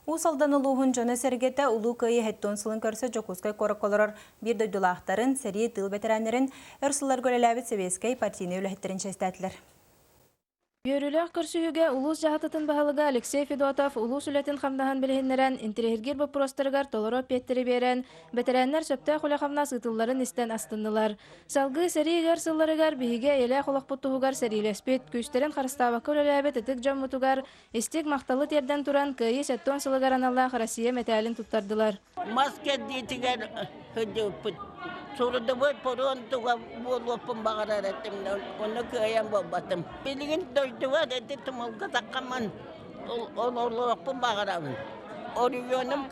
Усалдан улуғын жона сәргеті улу көйі хеттон сылын көрсі жокускай кораколорор бір дөйдулақтарын, сәрі тыл ветеранерін өрсылар көлеләбет себескай партийны өліхеттерін шестәтілер. Йөрүләк көрсүгә улус жаһататын баһалыга Алексей Федотов улус үләтен хамдаһан билһиннәрен интерьергер бопростыргар толоро петтери берен ветераннар сөптә хулахамна сытылларын истен астыннылар. Салгы сәригәр сылларыгар биһиге элә холакпутугар сәрилеспет күстерен харыстаба көләләбет этик жоммутугар истик макталы тердән туран кыйы сәттон сылыгар аналлах Россия металлин туттардылар. Маска дитигер хөдөп Soruda bu poron tuga bolu pembakaran etim onu kaya babatem. Pilingin doydu var eti tumal katakaman onu pembakaran. Oriyonum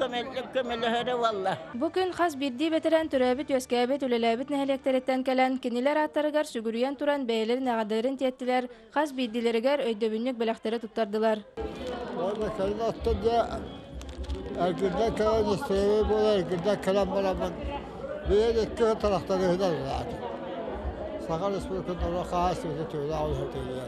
kömele valla. Bugün has birdi veteran türebit yöskebet ülelebit nehelekteretten kelen kiniler attarıgar sügürüyen turan beyler nağadırın tettiler has birdilerigar öydöbünlük belaktere tuttardılar. Orada kalın attı ergirden kalan isteği bu ergirden kalan balaman. Bir iki taraftan öder zaten. Sakal Respublika'nda da khasiyeti tüyle alıyor diye.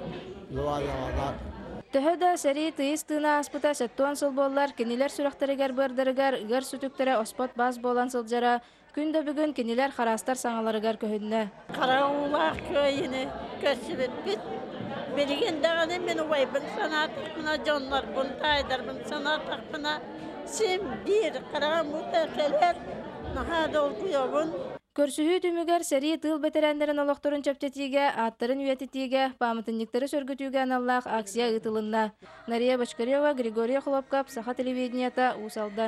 Töhöda seri tıyız tığına aspıta settuan sılbollar kiniler süraktarigar bördarıgar ıgar sütüktere ospot baz bolan sılcara күндө бүгүн кинилер харастар саңаларыгар көһүннө. Караулах кöyüni kösübüt bit. Bilgin dağını men uvaybın sanatına canlar bun taydar bun sanatına sim bir karam mutekeler nahada olkuyobun. Көрсүһүү түмүгер сери тыл ветераннарын олохторун чөптетиге, аттарын үйетитиге, памытынниктары сөргөтүүгө аналлах акция ытылынна. Нария Бочкарева, Григорий Хлопкап, Саха телевиденията, Усалдан.